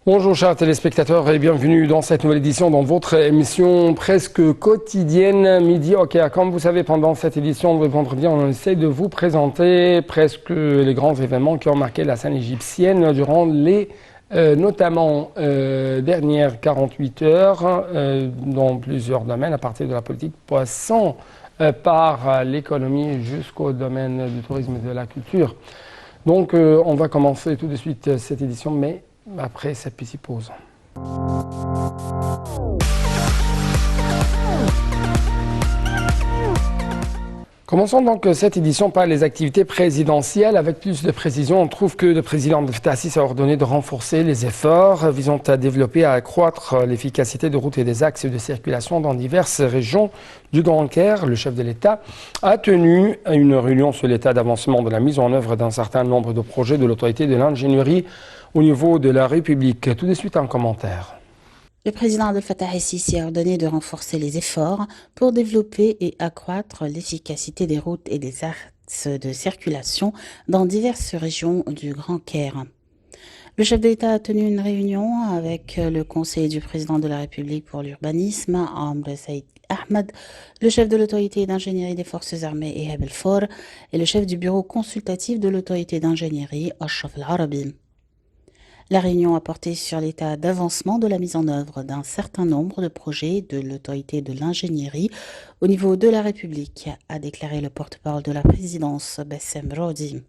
Bonjour chers téléspectateurs et bienvenue dans cette nouvelle édition dans votre émission presque quotidienne Midi OK. Comme vous savez, pendant cette édition de vendredi, on essaie de vous présenter presque les grands événements qui ont marqué la scène égyptienne durant les notamment dernières 48 heures dans plusieurs domaines, à partir de la politique, passant par l'économie jusqu'au domaine du tourisme et de la culture. Donc on va commencer tout de suite cette édition, mais après cette petite pause. Commençons donc cette édition par les activités présidentielles. Avec plus de précision, on trouve que le président Abdel Fattah el-Sisi a ordonné de renforcer les efforts visant à développer et à accroître l'efficacité de routes et des axes de circulation dans diverses régions du Grand Caire. Le chef de l'État a tenu une réunion sur l'état d'avancement de la mise en œuvre d'un certain nombre de projets de l'autorité de l'ingénierie au niveau de la République. Tout de suite un commentaire. Le président Abdel Fattah el-Sisi a ordonné de renforcer les efforts pour développer et accroître l'efficacité des routes et des axes de circulation dans diverses régions du Grand Caire. Le chef de l'État a tenu une réunion avec le conseiller du président de la République pour l'urbanisme, Amr Saïd Ahmed, le chef de l'autorité d'ingénierie des forces armées, Ehab El-Faur, et le chef du bureau consultatif de l'autorité d'ingénierie, Ashraf El-Arabi. La réunion a porté sur l'état d'avancement de la mise en œuvre d'un certain nombre de projets de l'autorité de l'ingénierie au niveau de la République, a déclaré le porte-parole de la présidence, Bassem Rodi.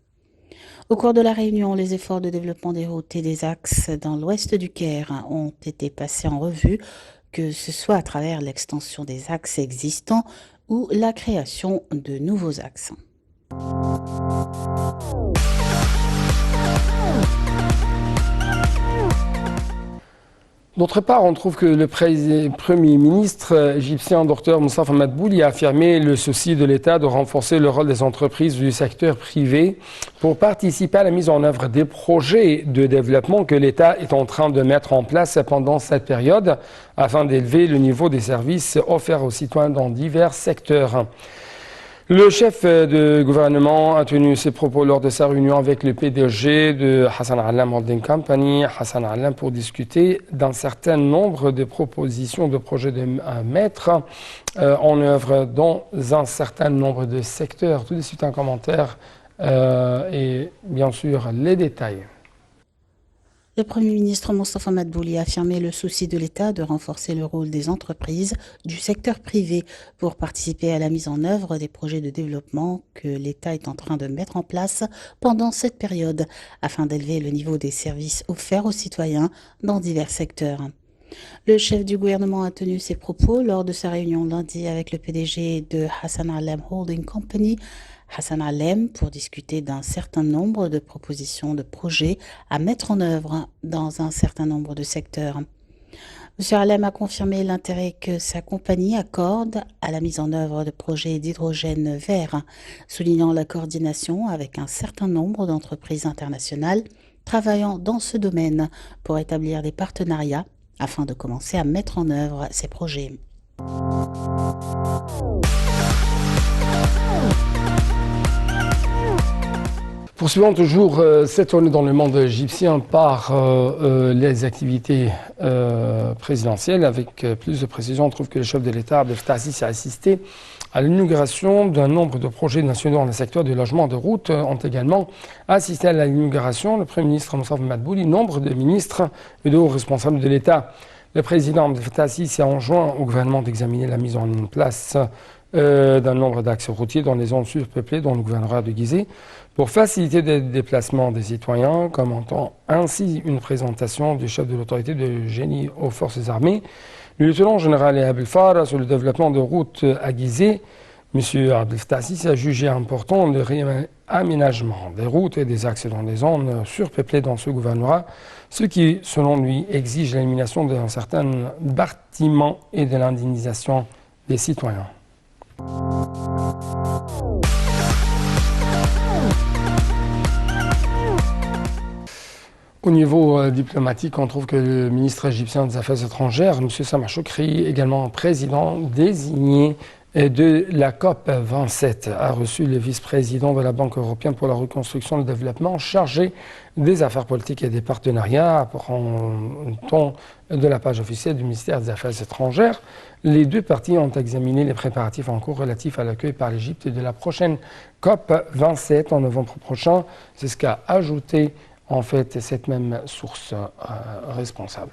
Au cours de la réunion, les efforts de développement des routes et des axes dans l'ouest du Caire ont été passés en revue, que ce soit à travers l'extension des axes existants ou la création de nouveaux axes. D'autre part, on trouve que le Premier ministre égyptien, Dr Moustapha Madbouli, a affirmé le souci de l'État de renforcer le rôle des entreprises du secteur privé pour participer à la mise en œuvre des projets de développement que l'État est en train de mettre en place pendant cette période afin d'élever le niveau des services offerts aux citoyens dans divers secteurs. Le chef de gouvernement a tenu ses propos lors de sa réunion avec le PDG de Hassan Allam Holding Company, Hassan Allam, pour discuter d'un certain nombre de propositions de projets à mettre en œuvre dans un certain nombre de secteurs. Tout de suite un commentaire et bien sûr les détails. Le Premier ministre Moustapha Madbouli a affirmé le souci de l'État de renforcer le rôle des entreprises du secteur privé pour participer à la mise en œuvre des projets de développement que l'État est en train de mettre en place pendant cette période afin d'élever le niveau des services offerts aux citoyens dans divers secteurs. Le chef du gouvernement a tenu ses propos lors de sa réunion lundi avec le PDG de Hassan Allam Holding Company, Hassan Allam, pour discuter d'un certain nombre de propositions de projets à mettre en œuvre dans un certain nombre de secteurs. M. Allam a confirmé l'intérêt que sa compagnie accorde à la mise en œuvre de projets d'hydrogène vert, soulignant la coordination avec un certain nombre d'entreprises internationales travaillant dans ce domaine pour établir des partenariats afin de commencer à mettre en œuvre ces projets. Poursuivons toujours cette tournée dans le monde égyptien par les activités présidentielles. Avec plus de précision, on trouve que le chef de l'État, Abdel Fattah el-Sisi, a assisté à l'inauguration d'un nombre de projets nationaux dans le secteur du logement de route. Ont également assisté à l'inauguration le Premier ministre Moustapha Madbouli, nombre de ministres et de hauts responsables de l'État. Le président Abdel Fattah el-Sisi a enjoint au gouvernement d'examiner la mise en place d'un nombre d'axes routiers dans les zones surpeuplées dans le gouvernorat de Gizeh pour faciliter les déplacements des citoyens, commentant ainsi une présentation du chef de l'autorité de génie aux forces armées. Le lieutenant général Ehab El-Faur sur le développement de routes à Gizeh. M. Abdel Fattah el-Sisi a jugé important le réaménagement des routes et des axes dans les zones surpeuplées dans ce gouvernorat, ce qui, selon lui, exige l'élimination d'un certain bâtiment et de l'indemnisation des citoyens. Au niveau diplomatique, on trouve que le ministre égyptien des Affaires étrangères, M. Samar Choukri, également président désigné et de la COP 27 a reçu le vice-président de la Banque européenne pour la reconstruction et le développement chargé des affaires politiques et des partenariats, apportant de la page officielle du ministère des Affaires étrangères. Les deux parties ont examiné les préparatifs en cours relatifs à l'accueil par l'Égypte de la prochaine COP 27 en novembre prochain. C'est ce qu'a ajouté en fait cette même source responsable.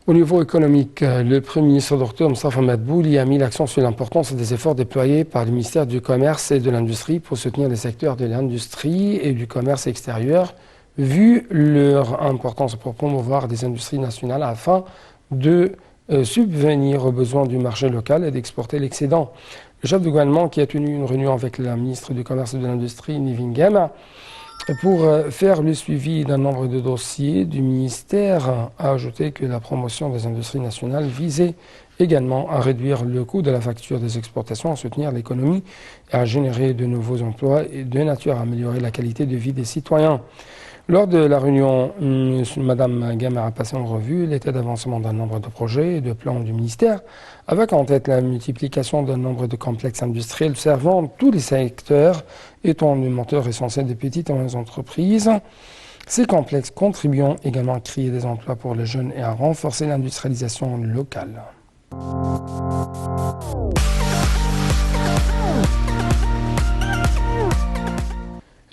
Au niveau économique, le Premier ministre Dr Mostafa Madbouli a mis l'accent sur l'importance des efforts déployés par le ministère du Commerce et de l'Industrie pour soutenir les secteurs de l'industrie et du commerce extérieur, vu leur importance pour promouvoir des industries nationales afin de subvenir aux besoins du marché local et d'exporter l'excédent. Le chef du gouvernement, qui a tenu une réunion avec la ministre du Commerce et de l'Industrie, Nivingem, pour faire le suivi d'un nombre de dossiers du ministère, a ajouté que la promotion des industries nationales visait également à réduire le coût de la facture des exportations, à soutenir l'économie et à générer de nouveaux emplois et de nature à améliorer la qualité de vie des citoyens. Lors de la réunion, Mme Gamma a passé en revue l'état d'avancement d'un nombre de projets et de plans du ministère, avec en tête la multiplication d'un nombre de complexes industriels servant tous les secteurs, étant le moteur essentiel des petites et moyennes entreprises. Ces complexes contribuant également à créer des emplois pour les jeunes et à renforcer l'industrialisation locale.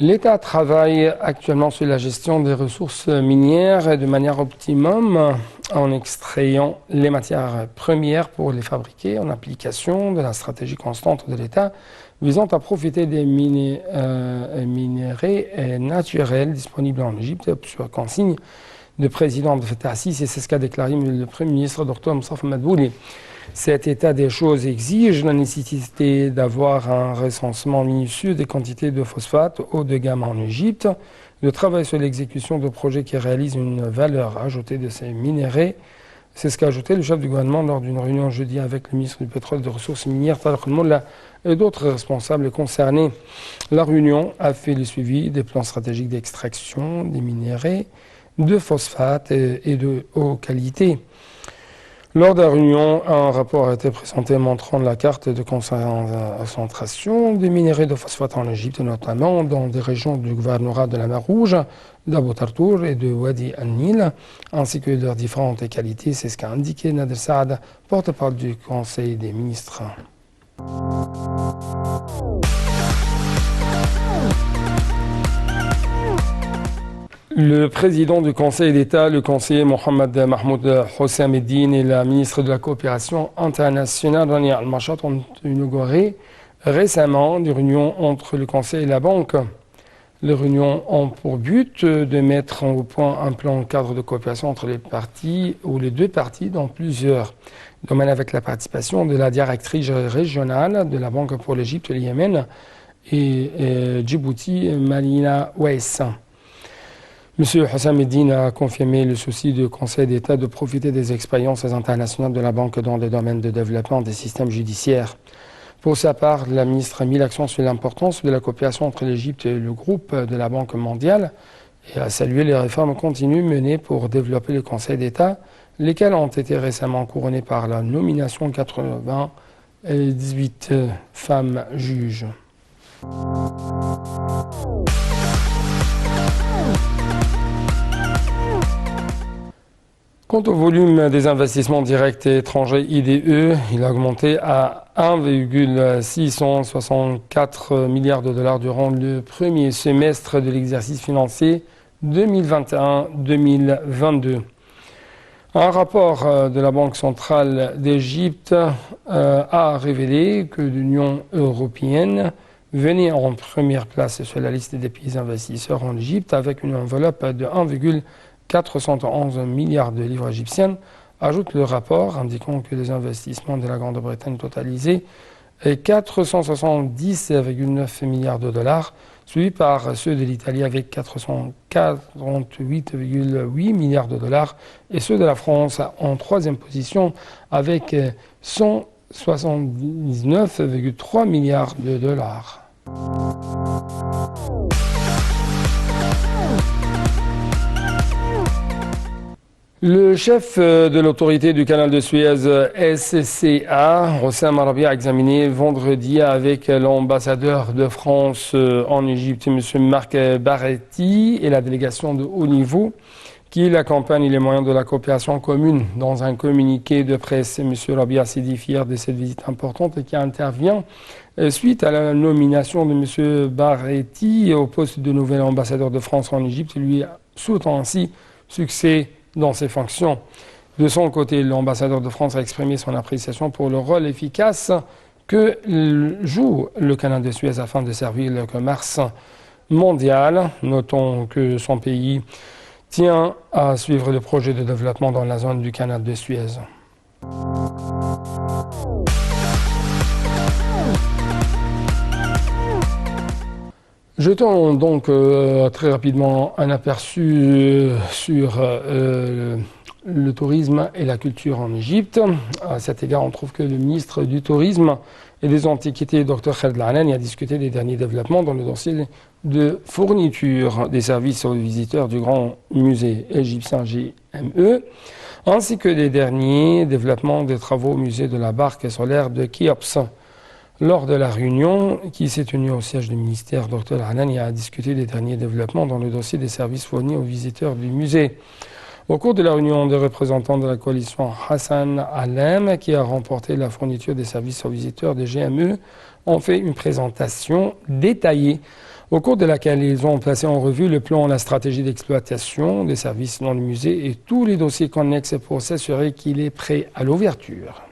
L'État travaille actuellement sur la gestion des ressources minières de manière optimum en extrayant les matières premières pour les fabriquer en application de la stratégie constante de l'État visant à profiter des minéraux naturels disponibles en Égypte sur consigne du président Abdel Fattah al-Sisi, et c'est ce qu'a déclaré le Premier ministre Dr Mostafa Madbouli. Cet état des choses exige la nécessité d'avoir un recensement minutieux des quantités de phosphate haut de gamme en Égypte, de travailler sur l'exécution de projets qui réalisent une valeur ajoutée de ces minéraux. C'est ce qu'a ajouté le chef du gouvernement lors d'une réunion jeudi avec le ministre du pétrole et des ressources minières, Tariq El-Molla, et d'autres responsables concernés. La réunion a fait le suivi des plans stratégiques d'extraction des minéraux de phosphate et de haute qualité. Lors de la réunion, un rapport a été présenté montrant la carte de concentration des minéraux de phosphate en Égypte, notamment dans des régions du gouvernorat de la mer Rouge, d'Abou Tartour et de Wadi al-Nil, ainsi que leurs différentes qualités. C'est ce qu'a indiqué Nader Saad, porte-parole du Conseil des ministres. Le président du Conseil d'État, le conseiller Mohamed Mahmoud Hossam Eddine et la ministre de la Coopération internationale, Rania Al-Machat, ont inauguré récemment des réunions entre le Conseil et la Banque. Les réunions ont pour but de mettre au point un plan cadre de coopération entre les parties ou les deux parties dans plusieurs domaines, avec la participation de la directrice régionale de la Banque pour l'Égypte et le Yémen et Djibouti, Malina Weiss. M. Hossam Eddine a confirmé le souci du Conseil d'État de profiter des expériences internationales de la Banque dans le domaine de développement des systèmes judiciaires. Pour sa part, la ministre a mis l'accent sur l'importance de la coopération entre l'Égypte et le groupe de la Banque mondiale et a salué les réformes continues menées pour développer le Conseil d'État, lesquelles ont été récemment couronnées par la nomination de 98 femmes juges. Quant au volume des investissements directs étrangers IDE, il a augmenté à 1,664 milliards de dollars durant le premier semestre de l'exercice financier 2021-2022. Un rapport de la Banque centrale d'Égypte a révélé que l'Union européenne venait en première place sur la liste des pays investisseurs en Égypte avec une enveloppe de 1,411 milliards de livres égyptiennes, ajoute le rapport indiquant que les investissements de la Grande-Bretagne totalisaient 470,9 milliards de dollars, suivis par ceux de l'Italie avec 448,8 milliards de dollars et ceux de la France en troisième position avec 179,3 milliards de dollars. Le chef de l'autorité du canal de Suez, SCA, Hossam Arabia, a examiné vendredi avec l'ambassadeur de France en Égypte, M. Marc Barretti, et la délégation de haut niveau qui accompagne les moyens de la coopération commune. Dans un communiqué de presse, M. Rabia s'est dit fier de cette visite importante et qui intervient suite à la nomination de M. Barretti au poste de nouvel ambassadeur de France en Égypte, lui souhaitant ainsi succès dans ses fonctions. De son côté, l'ambassadeur de France a exprimé son appréciation pour le rôle efficace que joue le canal de Suez afin de servir le commerce mondial. Notons que son pays tient à suivre le projet de développement dans la zone du canal de Suez. Jetons donc très rapidement un aperçu sur le tourisme et la culture en Égypte. À cet égard, on trouve que le ministre du Tourisme et des Antiquités, Dr Khaled El-Anani, a discuté des derniers développements dans le dossier de fourniture des services aux visiteurs du grand musée égyptien GME, ainsi que des derniers développements des travaux au musée de la barque solaire de Khéops. Lors de la réunion qui s'est tenue au siège du ministère, Dr El-Anani a discuté des derniers développements dans le dossier des services fournis aux visiteurs du musée. Au cours de la réunion, des représentants de la coalition Hassan Alem, qui a remporté la fourniture des services aux visiteurs de GME, ont fait une présentation détaillée, au cours de laquelle ils ont placé en revue le plan, la stratégie d'exploitation des services dans le musée et tous les dossiers connexes pour s'assurer qu'il est prêt à l'ouverture.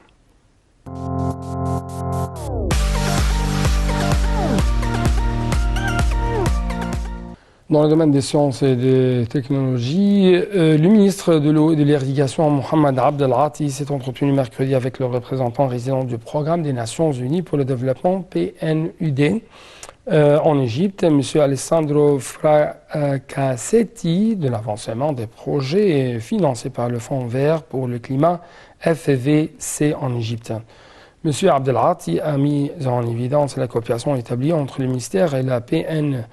Dans le domaine des sciences et des technologies, le ministre de l'eau et de l'irrigation, Mohamed Abdel Ati, s'est entretenu mercredi avec le représentant résident du Programme des Nations Unies pour le développement PNUD en Égypte, M. Alessandro Fracassetti, de l'avancement des projets financés par le Fonds vert pour le climat FVC en Égypte. M. Abdel Ati a mis en évidence la coopération établie entre le ministère et la PNUD,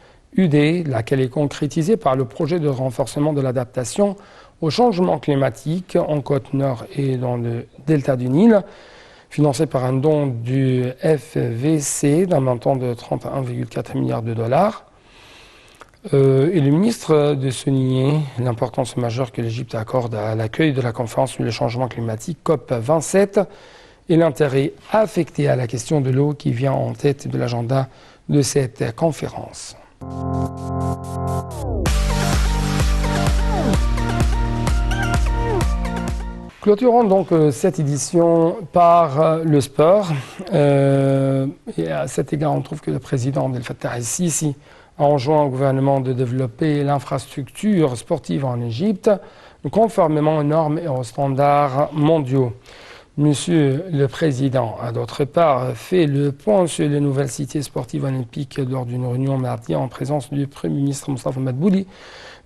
laquelle est concrétisée par le projet de renforcement de l'adaptation au changement climatique en Côte-Nord et dans le delta du Nil, financé par un don du FVC d'un montant de 31,4 milliards de dollars. Et le ministre de souligner l'importance majeure que l'Égypte accorde à l'accueil de la conférence sur le changement climatique COP27 et l'intérêt affecté à la question de l'eau qui vient en tête de l'agenda de cette conférence. Clôturons donc cette édition par le sport. Et à cet égard, on trouve que le président Abdel Fattah el-Sisi a enjoint au gouvernement de développer l'infrastructure sportive en Égypte, conformément aux normes et aux standards mondiaux. Monsieur le Président a d'autre part fait le point sur les nouvelles cités sportives olympiques lors d'une réunion mardi en présence du Premier ministre Moustapha Madbouli,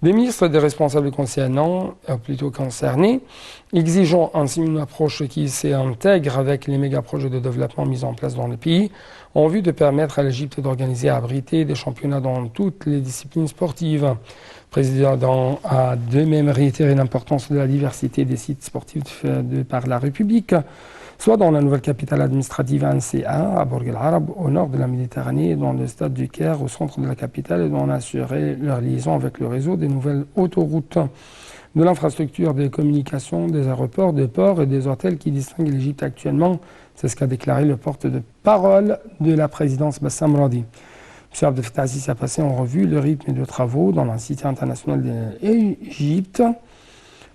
des ministres et des responsables concernés, exigeant ainsi une approche qui s'intègre avec les méga-projets de développement mis en place dans le pays, en vue de permettre à l'Égypte d'organiser et abriter des championnats dans toutes les disciplines sportives. Le président a de même réitéré l'importance de la diversité des sites sportifs par la République, soit dans la nouvelle capitale administrative NCA, à Bourg El Arab, au nord de la Méditerranée, et dans le stade du Caire, au centre de la capitale, et d'en assurer leur liaison avec le réseau des nouvelles autoroutes, de l'infrastructure des communications, des aéroports, des ports et des hôtels qui distinguent l'Égypte actuellement. C'est ce qu'a déclaré le porte-parole de la présidence Bassam Radi. M. Abdel Fattah el-Sisi a passé en revue le rythme de travaux dans la Cité internationale d'Égypte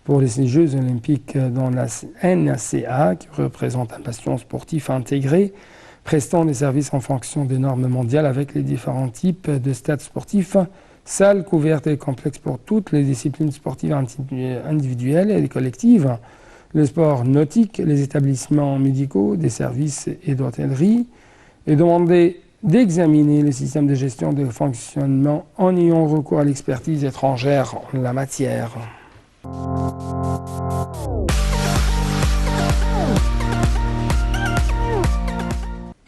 pour les Jeux olympiques dans la NCA, qui représente un bastion sportif intégré, prestant des services en fonction des normes mondiales avec les différents types de stades sportifs, salles couvertes et complexes pour toutes les disciplines sportives individuelles et collectives, le sport nautique, les établissements médicaux, des services et d'hôtellerie, et demander d'examiner le système de gestion de fonctionnement en ayant recours à l'expertise étrangère en la matière.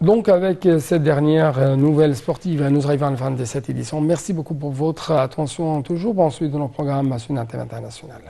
Donc avec cette dernière nouvelle sportive, nous arrivons à la fin de cette édition. Merci beaucoup pour votre attention toujours. Bonne suite de nos programmes sur Antenne Internationale.